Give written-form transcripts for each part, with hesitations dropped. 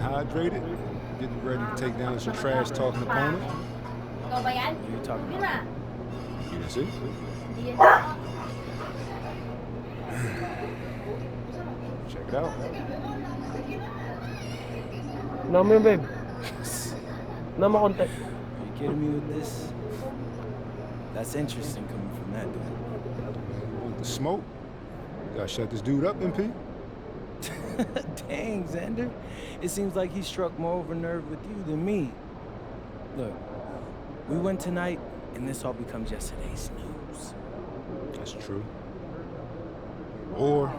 hydrated, getting ready to take down some trash-talking opponent. What are you talking about? You didn't see? Check it out. No mo yun, babe. No mo konti. Are you kidding me with this? That's interesting coming from that dude. Want the smoke? Gotta shut this dude up, MP. Dang, Xander. It seems like he struck more of a nerve with you than me. Look, we win tonight, and this all becomes yesterday's news. That's true. Or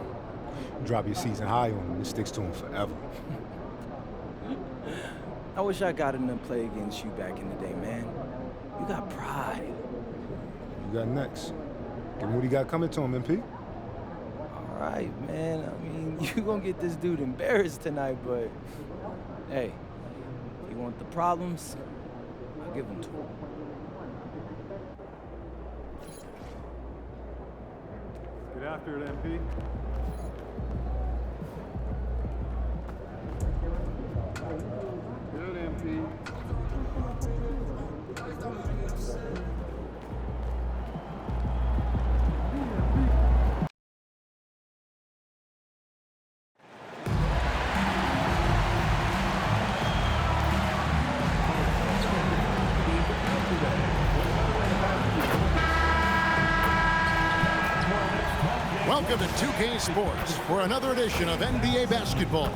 drop your season high on him and it sticks to him forever. I wish I got in to play against you back in the day, man. You got pride. You got next. Give him what he got coming to him, MP. All right, man. I mean, you gonna get this dude embarrassed tonight, but hey, if you want the problems, I'll give them to him. Get after it, MP. Good, MP. Welcome to 2K Sports for another edition of NBA basketball.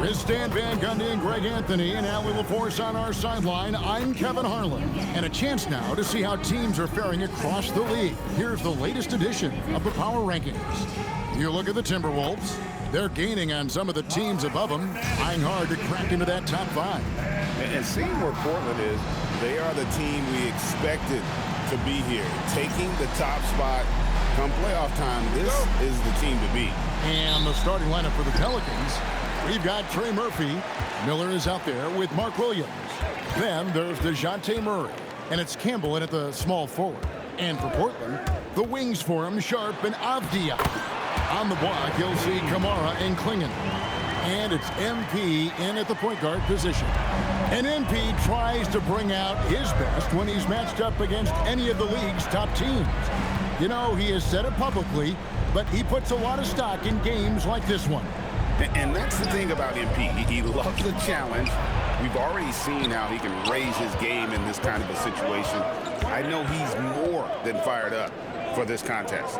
With Stan Van Gundy and Greg Anthony and Allie LaForce on our sideline, I'm Kevin Harlan. And a chance now to see how teams are faring across the league. Here's the latest edition of the Power Rankings. You look at the Timberwolves. They're gaining on some of the teams above them, trying hard to crack into that top five. And seeing where Portland is, they are the team we expected to be here, taking the top spot. Come playoff time, this is the team to beat. And the starting lineup for the Pelicans, we've got Trey Murphy. Miller is out there with Mark Williams. Then there's DeJounte Murray, and it's Campbell in at the small forward. And for Portland, the wings for him, Sharp and Avdia. On the block, you'll see Kamara and Klingon. And it's MP in at the point guard position. And MP tries to bring out his best when he's matched up against any of the league's top teams. You know, he has said it publicly, but he puts a lot of stock in games like this one. And that's the thing about MP. He loves the challenge. We've already seen how he can raise his game in this kind of a situation. I know he's more than fired up for this contest.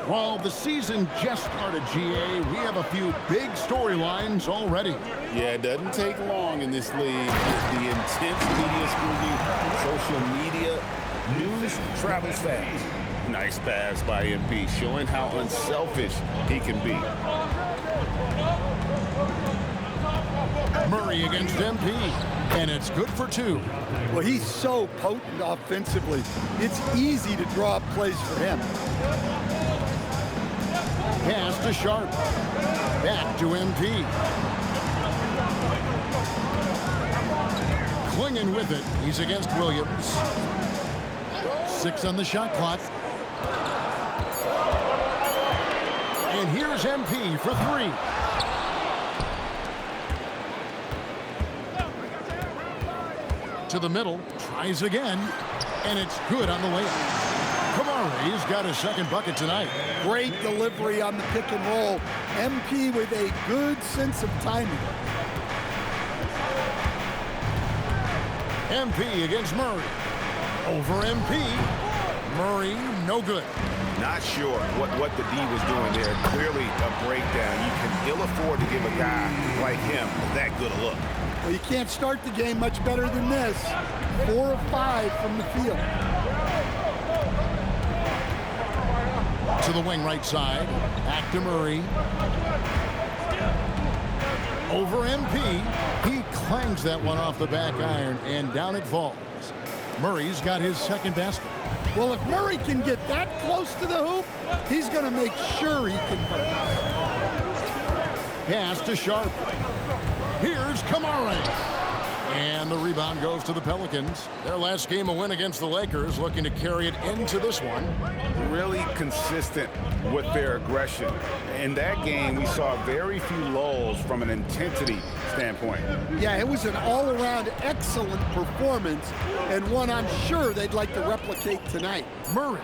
Well, the season just started, GA. We have a few big storylines already. Yeah, it doesn't take long in this league. The intense media scrutiny, social media, news travels fast. Nice pass by MP, showing how unselfish he can be. Murray against MP, and it's good for two. Well, he's so potent offensively. It's easy to draw up plays for him. Pass to Sharp. Back to MP. Klingon with it. He's against Williams. 6 on the shot clock. And here's MP for 3. To the middle, tries again, and it's good on the layup. Kamari's got his second bucket tonight. Great delivery on the pick and roll. MP with a good sense of timing. MP against Murray. Over MP. Murray, no good. Not sure what the D was doing there. Clearly a breakdown. You can ill afford to give a guy like him that good a look. Well, you can't start the game much better than this. 4 of 5 from the field. To the wing right side. Back to Murray. Over MP. He clangs that one off the back iron, and down it falls. Murray's got his second basket. Well, if Murray can get that close to the hoop, he's going to make sure he converts. Pass to Sharp. Here's Kamara. And the rebound goes to the Pelicans. Their last game a win against the Lakers, looking to carry it into this one. Really consistent with their aggression. In that game, we saw very few lulls from an intensity standpoint. Yeah, it was an all-around excellent performance, and one I'm sure they'd like to replicate tonight. Murray.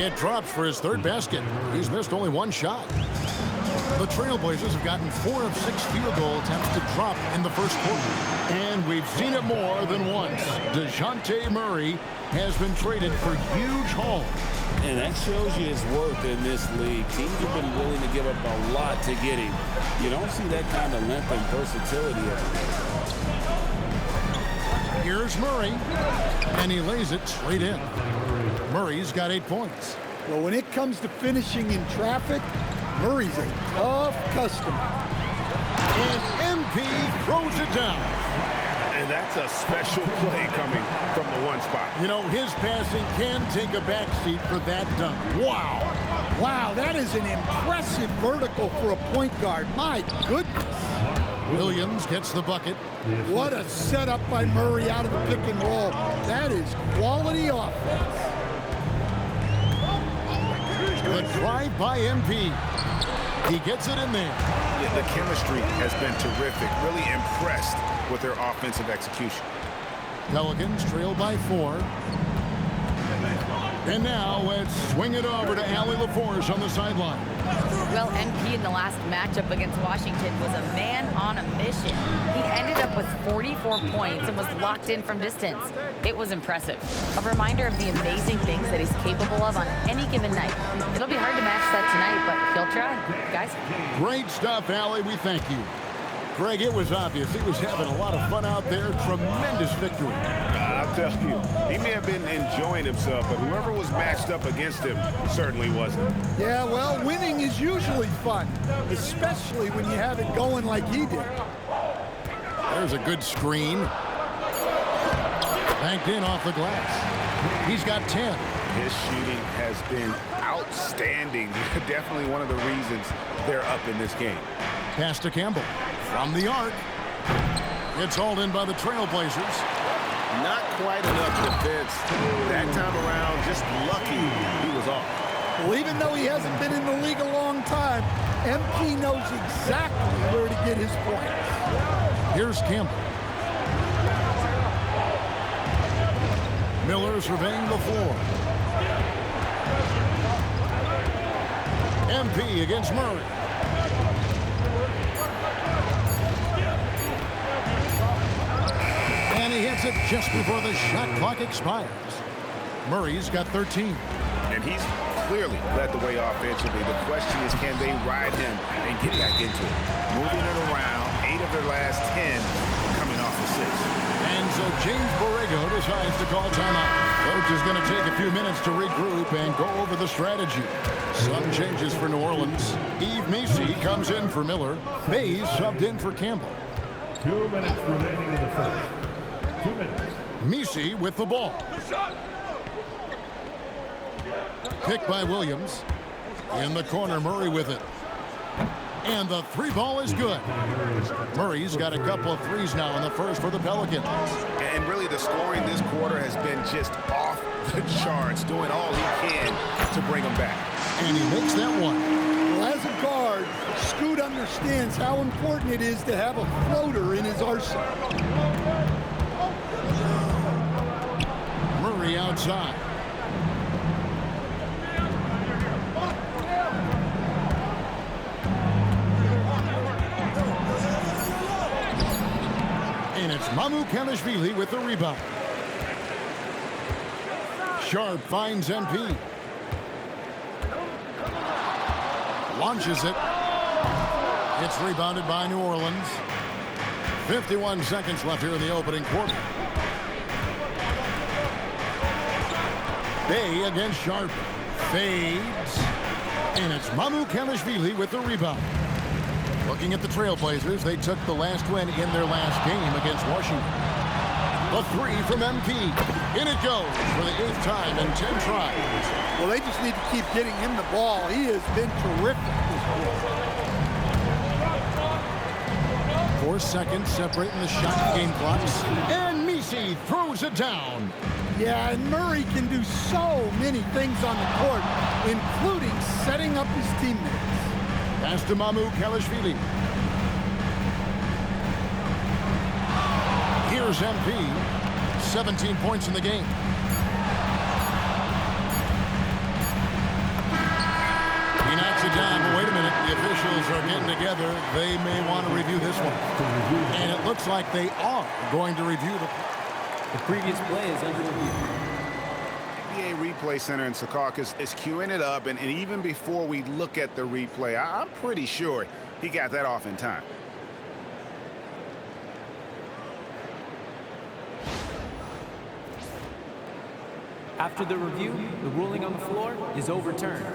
It drops for his third basket. He's missed only one shot. The Trailblazers have gotten 4 of 6 field goal attempts to drop in the first quarter. And we've seen it more than once. DeJounte Murray has been traded for huge hauls. And that shows you his worth in this league. Teams have been willing to give up a lot to get him. You don't see that kind of length and versatility every day. Here's Murray, and he lays it straight in. Murray's got 8 points. Well, when it comes to finishing in traffic, Murray's a tough customer. And MP throws it down. And that's a special play coming from the one spot. You know, his passing can take a backseat for that dunk. Wow. Wow, that is an impressive vertical for a point guard. My goodness. Williams gets the bucket. What a setup by Murray out of the pick and roll. That is quality offense. The drive by MP. He gets it in there. Yeah, the chemistry has been terrific. Really impressed with their offensive execution. Pelicans trail by 4. And now let's swing it over to Allie LaForce on the sideline. Well, MP in the last matchup against Washington was a man on a mission. He ended up with 44 points and was locked in from distance. It was impressive. A reminder of the amazing things that he's capable of on any given night. It'll be hard to match that tonight, but he'll try. Guys? Great stuff, Allie. We thank you. Greg, it was obvious he was having a lot of fun out there. Tremendous victory. I'll tell you, he may have been enjoying himself, but whoever was matched up against him certainly wasn't. Yeah, well, winning is usually fun, especially when you have it going like he did. There's a good screen. Banked in off the glass. He's got 10. His shooting has been outstanding. Definitely one of the reasons they're up in this game. Pass to Campbell. From the arc. It's hauled in by the Trailblazers. Not quite enough defense. That time around, just lucky he was off. Well, even though he hasn't been in the league a long time, MP knows exactly where to get his points. Here's Campbell. Miller surveying the floor. MP against Murray. And he hits it just before the shot clock expires. Murray's got 13. And he's clearly led the way offensively. The question is, can they ride him and get back into it? Moving it around, 8 of their last 10 coming off the 6. And so James Borrego decides to call timeout. Coach is going to take a few minutes to regroup and go over the strategy. Some changes for New Orleans. Yves Macy comes in for Miller. Mays subbed in for Campbell. 2 minutes remaining in the first. 2 minutes. Macy with the ball. Picked by Williams. In the corner, Murray with it. And the 3 ball is good. Murray's got a couple of threes now in the first for the Pelicans. And really the scoring this quarter has been just off the charts, doing all he can to bring them back. And he makes that one. Well, as a guard, Scoot understands how important it is to have a floater in his arsenal. Murray outside. And it's Mamukelashvili with the rebound. Sharp finds MP. Launches it. It's rebounded by New Orleans. 51 seconds left here in the opening quarter. Bay against Sharp. Fades. And it's Mamukelashvili with the rebound. Looking at the Trailblazers, they took the last win in their last game against Washington. The 3 from MP. In it goes for the 8th time in 10 tries. Well, they just need to keep getting him the ball. He has been terrific this quarter. 4 seconds separating the shot and game clocks. And Messi throws it down. Yeah, and Murray can do so many things on the court, including setting up his teammates. Pass to Mamoukelashvili. Here's MP. 17 points in the game. He knocks it down, but wait a minute. The officials are getting together. They may want to review this one. And it looks like they are going to review The previous play is under review. NBA Replay Center in Secaucus is queuing it up, and even before we look at the replay, I'm pretty sure he got that off in time. After the review, the ruling on the floor is overturned.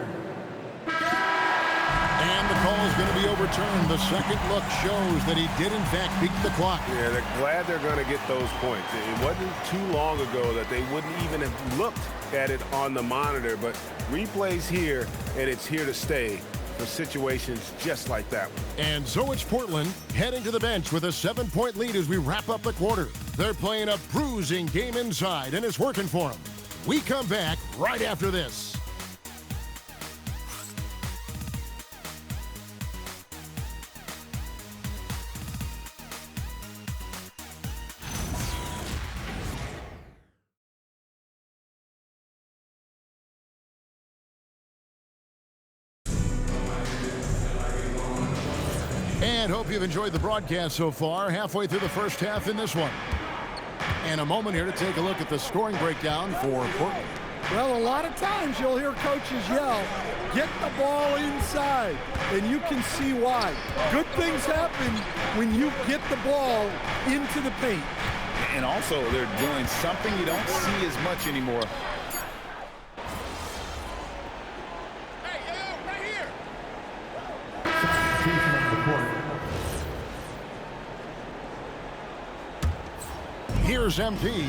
And the call is going to be overturned. The second look shows that he did, in fact, beat the clock. Yeah, they're glad they're going to get those points. It wasn't too long ago that they wouldn't even have looked at it on the monitor, but replay's here, and it's here to stay for situations just like that one. And so it's Portland heading to the bench with a 7-point lead as we wrap up the quarter. They're playing a bruising game inside, and it's working for them. We come back right after this. And hope you've enjoyed the broadcast so far. Halfway through the first half in this one. And a moment here to take a look at the scoring breakdown for Portland. Well, a lot of times you'll hear coaches yell, get the ball inside, and you can see why. Good things happen when you get the ball into the paint. And also, they're doing something you don't see as much anymore. Substitution on the court. Here's MP.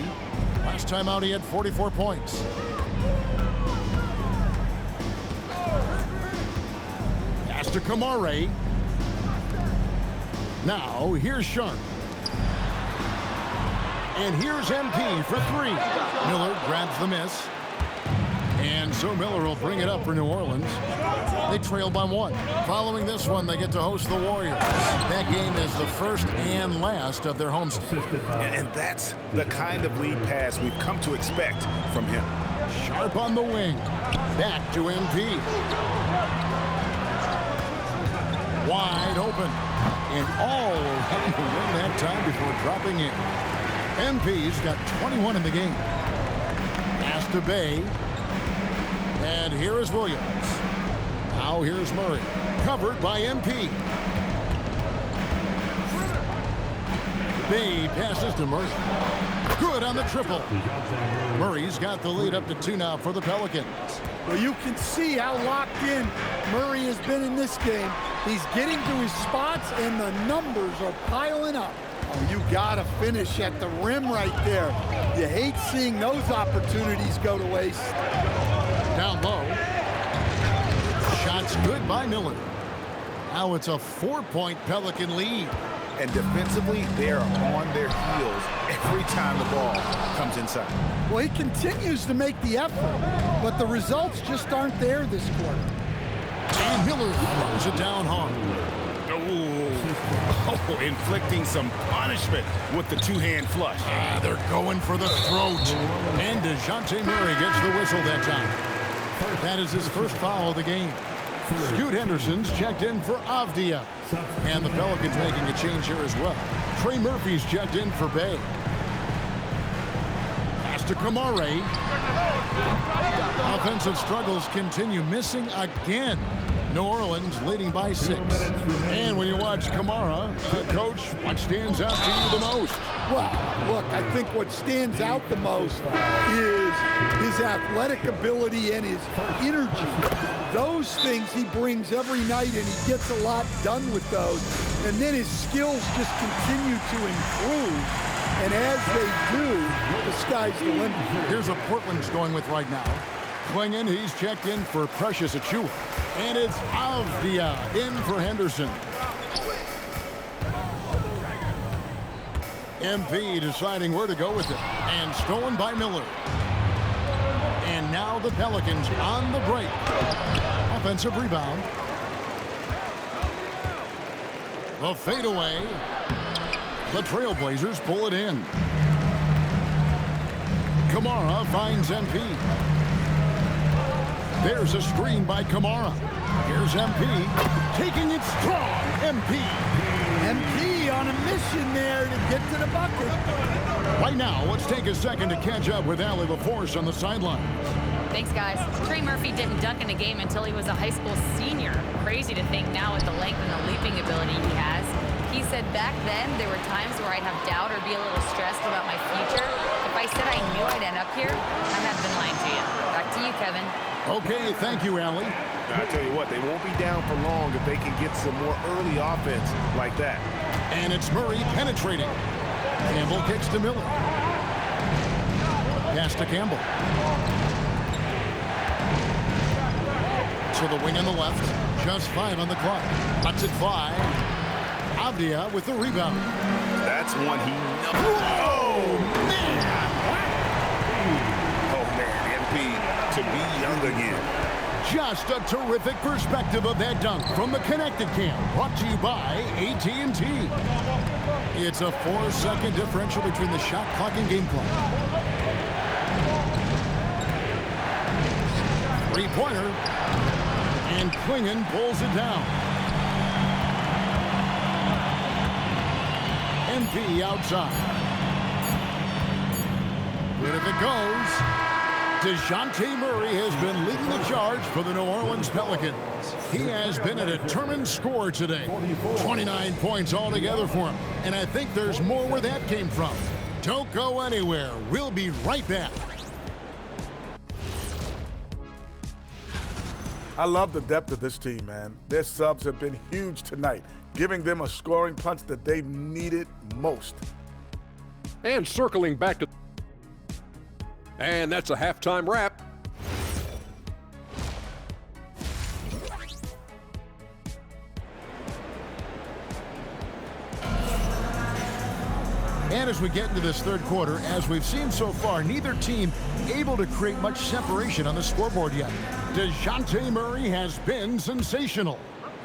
Last time out, he had 44 points. Pass to Kamare. Now, here's Sharp. And here's MP for 3. Miller grabs the miss. And so Miller will bring it up for New Orleans. They trail by 1. Following this one, they get to host the Warriors. That game is the first and last of their homestand. And that's the kind of lead pass we've come to expect from him. Sharp on the wing. Back to MP. Wide open. And all having to win that time before dropping in. MP's got 21 in the game. Pass to Bay. And here is Williams. Now here's Murray. Covered by MP. Bay passes to Murray. Good on the triple. Murray's got the lead up to 2 now for the Pelicans. Well, you can see how locked in Murray has been in this game. He's getting to his spots, and the numbers are piling up. Oh, you got to finish at the rim right there. You hate seeing those opportunities go to waste. Down low. Shots good by Miller. Now it's a 4-point Pelican lead. And defensively, they're on their heels every time the ball comes inside. Well, he continues to make the effort, but the results just aren't there this quarter. And Miller throws it down hard. Oh, inflicting some punishment with the two-hand flush. They're going for the throat. And DeJounte Murray gets the whistle that time. That is his first foul of the game. Scoot Henderson's checked in for Avdia. And the Pelicans making a change here as well. Trey Murphy's checked in for Bay. Pass to Kamare. Offensive struggles continue, missing again. New Orleans leading by 6. And when you watch Kamara, coach, what stands out to you the most? Well, look, I think what stands out the most is his athletic ability and his energy. Those things he brings every night, and he gets a lot done with those. And then his skills just continue to improve. And as they do, the sky's the limit. Here's what Portland's going with right now. Swinging, he's checked in for Precious Achiuwa. And it's Avdia in for Henderson. MP deciding where to go with it. And stolen by Miller. And now the Pelicans on the break. Offensive rebound. The fadeaway. The Trailblazers pull it in. Kamara finds MP. There's a screen by Kamara. Here's MP. Taking it strong. MP. MP on a mission there to get to the bucket. Right now, let's take a second to catch up with Allie LaForce on the sidelines. Thanks, guys. Trey Murphy didn't dunk in a game until he was a high school senior. Crazy to think now with the length and the leaping ability he has. He said back then there were times where I'd have doubt or be a little stressed about my future. If I said I knew I'd end up here, I have been lying to you. Back to you, Kevin. Okay, thank you, Allie. I tell you what, they won't be down for long if they can get some more early offense like that. And it's Murray penetrating. Campbell kicks to Miller. Pass to Campbell. To the wing on the left. Just 5 on the clock. Cuts it 5. Avdia with the rebound. That's one he knows. Oh, man. Oh, man, MP to be young again. Just a terrific perspective of that dunk from the Connected Cam. Brought to you by AT&T. It's a 4-second differential between the shot clock and game clock. Three-pointer. And Clingan pulls it down. MP outside. But if it goes, DeJounte Murray has been leading the charge for the New Orleans Pelicans. He has been a determined scorer today. 29 points altogether for him. And I think there's more where that came from. Don't go anywhere. We'll be right back. I love the depth of this team, man. Their subs have been huge tonight, giving them a scoring punch that they've needed most. And circling back to... And that's a halftime wrap. And as we get into this third quarter, as we've seen so far, neither team able to create much separation on the scoreboard yet. DeJounte Murray has been sensational.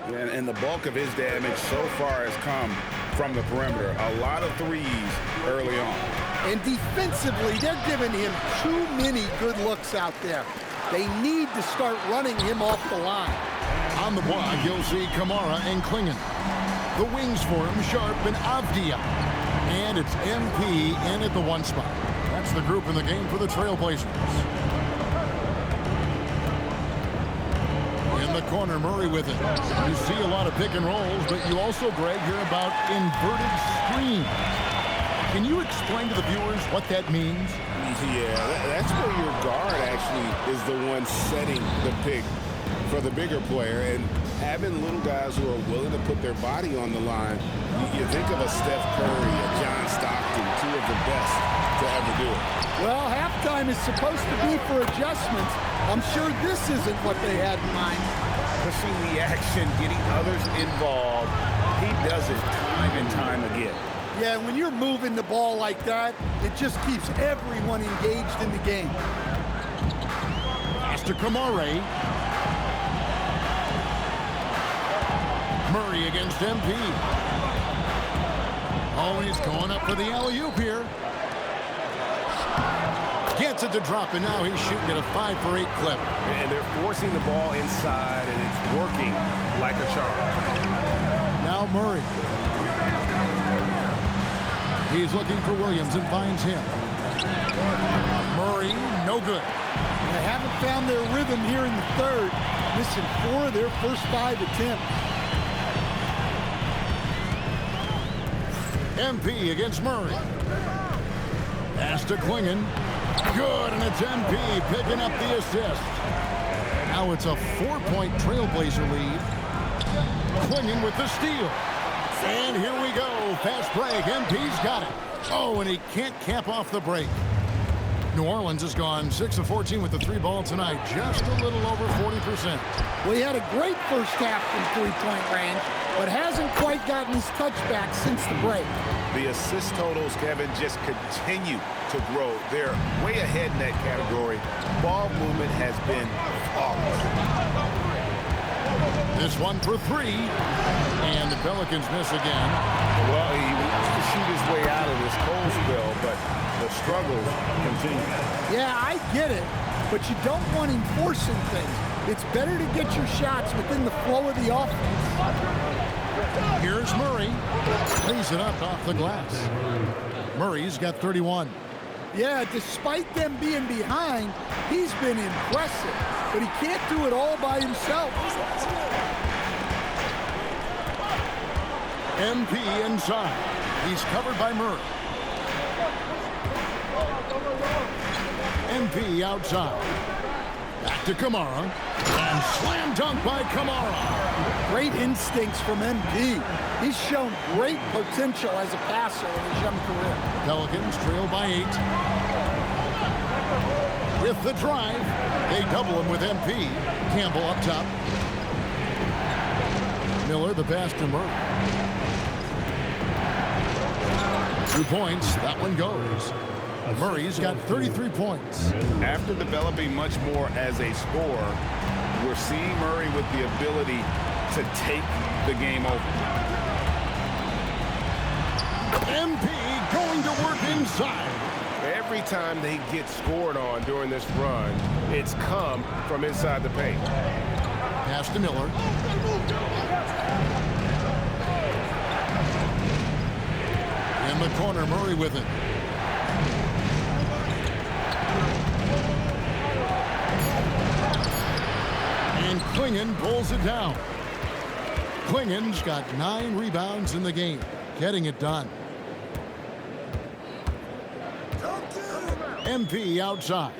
And the bulk of his damage so far has come from the perimeter. A lot of threes early on. And defensively, they're giving him too many good looks out there. They need to start running him off the line. On the block, you'll see Kamara and Clingan. The wings for him, Sharp and Avdia. And it's MP in at the 1 spot. That's the group in the game for the Trailblazers. In the corner, Murray with it. You see a lot of pick and rolls, but you also, Greg, hear about inverted screens. Can you explain to the viewers what that means? Yeah, that's where your guard actually is the one setting the pick for the bigger player, and having little guys who are willing to put their body on the line. You think of a Steph Curry, a John Stockton, 2 of the best to ever do it. Well, halftime is supposed to be for adjustments. I'm sure this isn't what they had in mind. Pushing the action, getting others involved. He does it time and time again. Yeah, when you're moving the ball like that, it just keeps everyone engaged in the game. Pass to Kamara. Murray against MP. Oh, he's going up for the alley-oop here. Gets it to drop, and now he's shooting at a 5-for-8 clip. And they're forcing the ball inside, and it's working like a charm. Now Murray. He's looking for Williams and finds him. Murray, no good. They haven't found their rhythm here in the third, missing 4 of their first 5 attempts. MP against Murray. Pass to Clingan. Good, and it's MP picking up the assist. Now it's a 4-point Trailblazer lead. Clingan with the steal. And here we go. Fast break. MP's got it. Oh, and he can't cap off the break. New Orleans has gone 6 of 14 with the 3-ball tonight. Just a little over 40%. Well, he had a great first half from 3-point range, but hasn't quite gotten his touchback since the break. The assist totals, Kevin, just continue to grow. They're way ahead in that category. Ball movement has been flawless. This one for three, and the Pelicans miss again. Well, he wants to shoot his way out of this cold spell, but the struggles continue. Yeah, I get it, but you don't want him forcing things. It's better to get your shots within the flow of the offense. Here's Murray. Cleans it up off the glass. Murray's got 31. Yeah, despite them being behind, he's been impressive, but he can't do it all by himself. MP inside. He's covered by Murray. MP outside. Back to Kamara. And slam dunk by Kamara. Great instincts from MP. He's shown great potential as a passer in his young career. Pelicans trail by 8. With the drive, they double him with MP. Campbell up top. Miller the pass to Murray. 2 points. That one goes. Murray's got 33 points. After developing much more as a scorer, we're seeing Murray with the ability to take the game over. MP going to work inside. Every time they get scored on during this run, it's come from inside the paint. Pass to Miller. In the corner, Murray with it. And Klingon pulls it down. Klingon's got 9 rebounds in the game, getting it done. MP outside.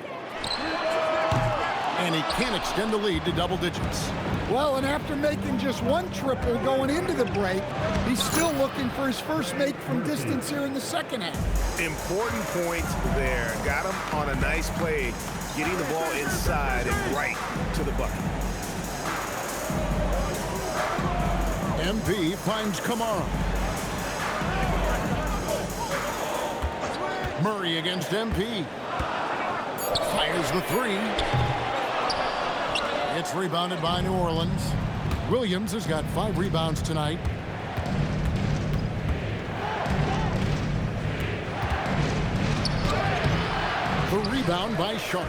And he can't extend the lead to double digits. Well, and after making just one triple going into the break, he's still looking for his first make from distance here in the second half. Important points there. Got him on a nice play, getting the ball inside and right to the bucket. MP finds Kamara. Murray against MP. Fires the three. It's rebounded by New Orleans. Williams has got 5 rebounds tonight. The rebound by Sharp.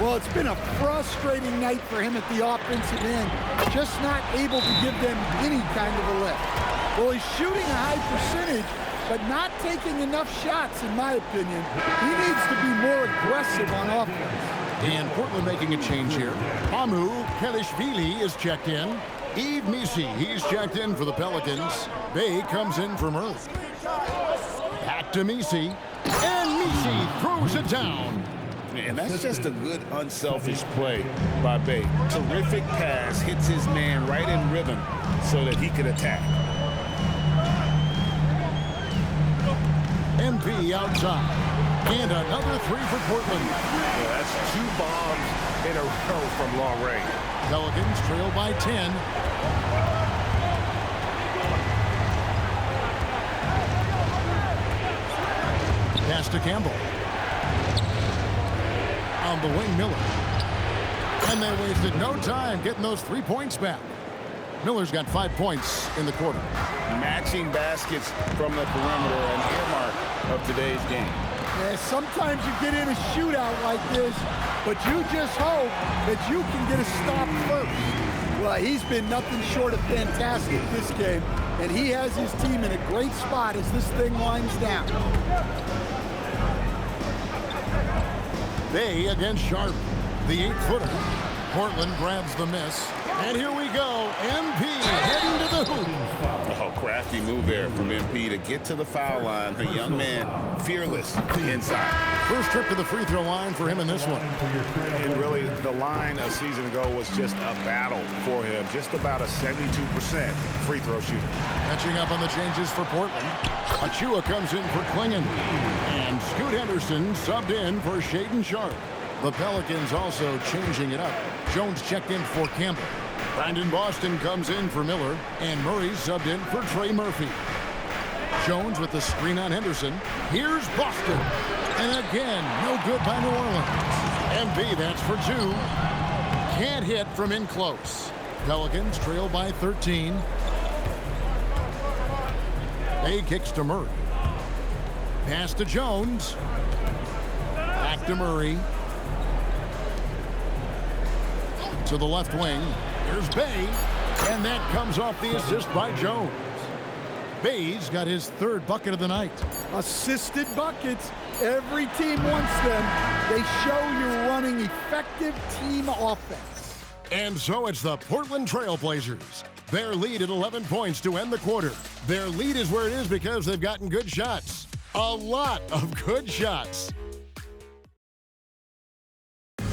Well, it's been a frustrating night for him at the offensive end, just not able to give them any kind of a lift. Well, he's shooting a high percentage, but not taking enough shots, in my opinion. He needs to be more aggressive on offense. And Portland making a change here. Amu Kelishvili is checked in. Yves Missi, he's checked in for the Pelicans. Bay comes in for Murray. Back to Missi. And Missi throws it down. And that's just a good, unselfish play by Bay. Terrific pass, hits his man right in rhythm so that he can attack. MP outside. And another 3 for Portland. Yeah, that's 2 bombs in a row from long range. Pelicans trail by 10. Pass to Campbell. On the wing, Miller. And they wasted no time getting those 3 points back. Miller's got 5 points in the quarter. Matching baskets from the perimeter, an earmark of today's game. Yeah, sometimes you get in a shootout like this, but you just hope that you can get a stop first. Well, he's been nothing short of fantastic this game, and he has his team in a great spot as this thing winds down. Bay against Sharp, the 8-footer. Portland grabs the miss. And here we go. MP heading to the hoop. Oh, crafty move there from MP to get to the foul line. The young man, fearless inside. First trip to the free throw line for him in this one. And really, the line a season ago was just a battle for him. Just about a 72% free throw shooter. Catching up on the changes for Portland. Achua comes in for Klingon. And Scoot Henderson subbed in for Shaedon Sharp. The Pelicans also changing it up. Jones checked in for Campbell. Brandon Boston comes in for Miller. And Murray subbed in for Trey Murphy. Jones with the screen on Henderson. Here's Boston. And again, no good by New Orleans. MB, that's for 2. Can't hit from in close. Pelicans trail by 13. Bay kicks to Murray. Pass to Jones. Back to Murray. To the left wing. Here's Bay. And that comes off the assist by Jones. Bay's got his 3rd bucket of the night. Assisted buckets. Every team wants them. They show you're running effective team offense. And so it's the Portland Trail Blazers. Their lead at 11 points to end the quarter. Their lead is where it is because they've gotten good shots. A lot of good shots.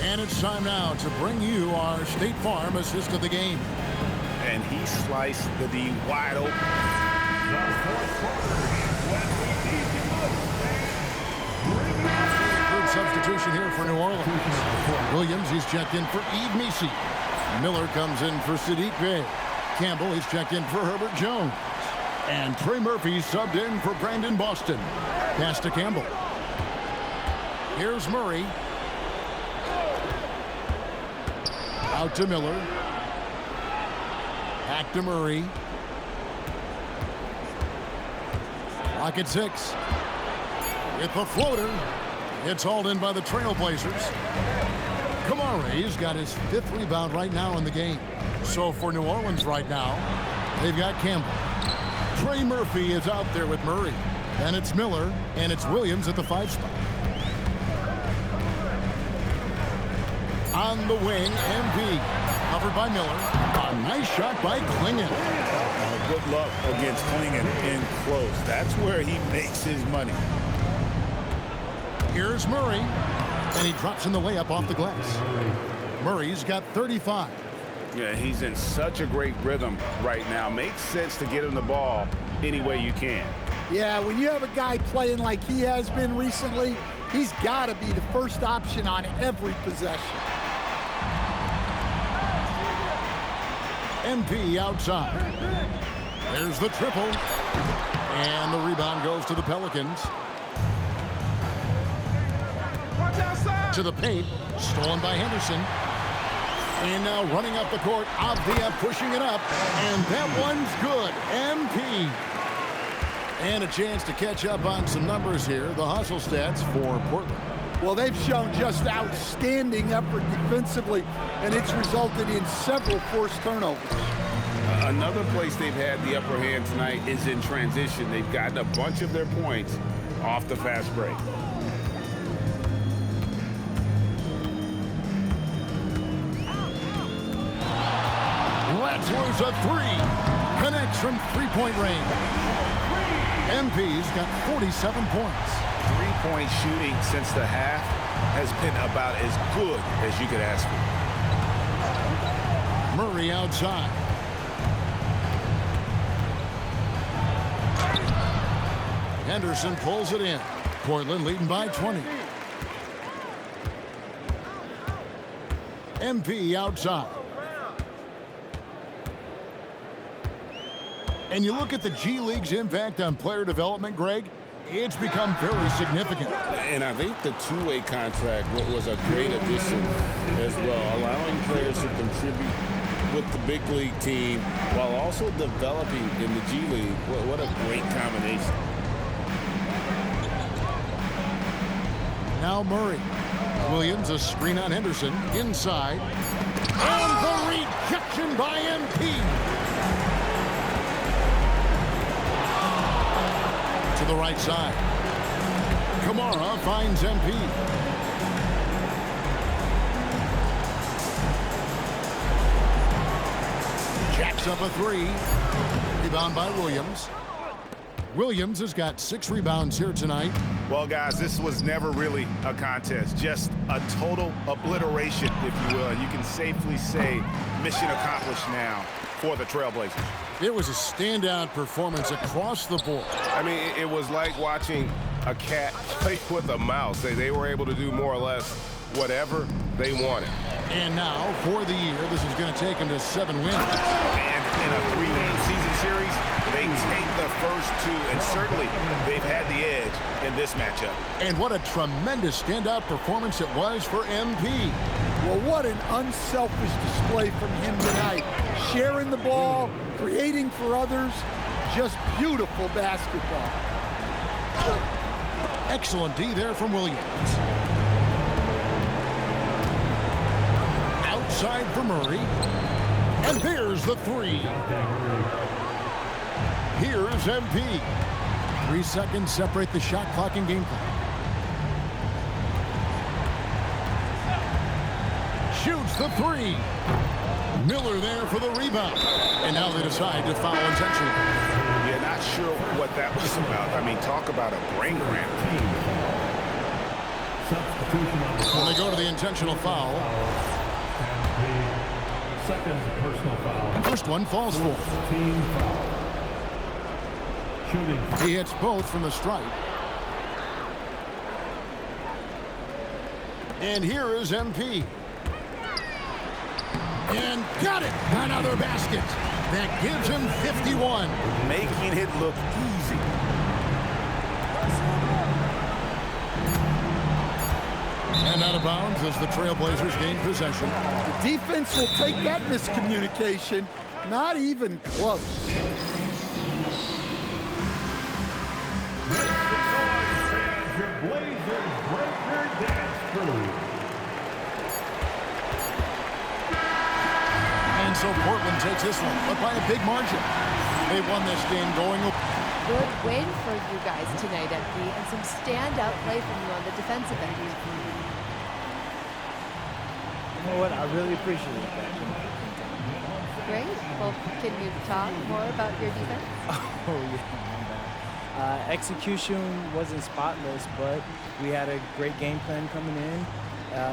And it's time now to bring you our State Farm assist of the game. And he sliced the D wide open. Third substitution here for New Orleans. Williams, he's checked in for Yves Missi. Miller comes in for Saddiq Bey. Campbell, he's checked in for Herbert Jones. And Trey Murphy subbed in for Brandon Boston. Pass to Campbell. Here's Murray. Out to Miller. Back to Murray. Clock at 6. With the floater. It's hauled in by the Trailblazers. Kamari's got his 5th rebound right now in the game. So for New Orleans right now, they've got Campbell. Trey Murphy is out there with Murray. And it's Miller, and it's Williams at the 5 spot. On the wing, MB. Covered by Miller. A nice shot by Clingan. Good luck against Clingan in close. That's where he makes his money. Here's Murray. And he drops in the layup off the glass. Murray's got 35. Yeah, he's in such a great rhythm right now. Makes sense to get him the ball any way you can. Yeah, when you have a guy playing like he has been recently, he's got to be the first option on every possession. MP outside. There's the triple. And the rebound goes to the Pelicans. To the paint. Stolen by Henderson. And now running up the court. Avdia pushing it up. And that one's good. MP. And a chance to catch up on some numbers here. The hustle stats for Portland. Well, they've shown just outstanding effort defensively, and it's resulted in several forced turnovers. Another place they've had the upper hand tonight is in transition. They've gotten a bunch of their points off the fast break. Let's lose a 3. Connects from 3-point range. MP's got 47 points. 3-point shooting since the half has been about as good as you could ask for. Murray outside. Henderson pulls it in. Portland leading by 20. MP outside. And you look at the G League's impact on player development, Greg, it's become very significant. And I think the two-way contract was a great addition as well, allowing players to contribute with the big league team while also developing in the G League. What a great combination. Now Murray. Williams, a screen on Henderson. Inside. And the rejection by MP. To the right side. Kamara finds MP. Jacks up a 3. Rebound by Williams. Williams has got 6 rebounds here tonight. Well, guys, this was never really a contest, just a total obliteration, if you will. And you can safely say mission accomplished now for the Trailblazers. It was a standout performance across the board. I mean, it was like watching a cat play with a mouse. They were able to do more or less whatever they wanted. And now, for the year, this is going to take them to 7 wins. And in a 3-game season series, they take the first 2, and certainly they've had the edge in this matchup. And what a tremendous standout performance it was for MP. Well, what an unselfish display from him tonight. Sharing the ball, creating for others, just beautiful basketball. Excellent D there from Williams. Outside for Murray. And there's the 3. Here's MP. 3 seconds separate the shot clock and game clock. Shoots the 3. Miller there for the rebound. And now they decide to foul intentionally. Yeah, not sure what that was about. I mean, talk about a brain cramp. When they go to the intentional foul. Second personal foul. First one falls for. Team foul. Shooting. He hits both from the stripe. And here is MP. And got it! Another basket. That gives him 51. Making it look easy. And out of bounds as the Trailblazers gain possession. The defense will take that miscommunication. Not even close. Your Blazers Breaker Dance Crew. And so Portland takes this one, but by a big margin. They won this game going. Good win for you guys tonight, MP, and some standout play from you on the defensive end. You know what? I really appreciate that. Great. Well, can you talk more about your defense? Oh, yeah. Execution wasn't spotless, but we had a great game plan coming in.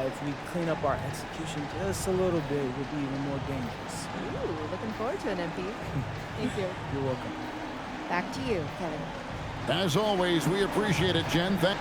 If we clean up our execution just a little bit, we'll be even more dangerous. Ooh, looking forward to an MP. Thank you. You're welcome. Back to you, Kevin. As always, we appreciate it, Jen. Thank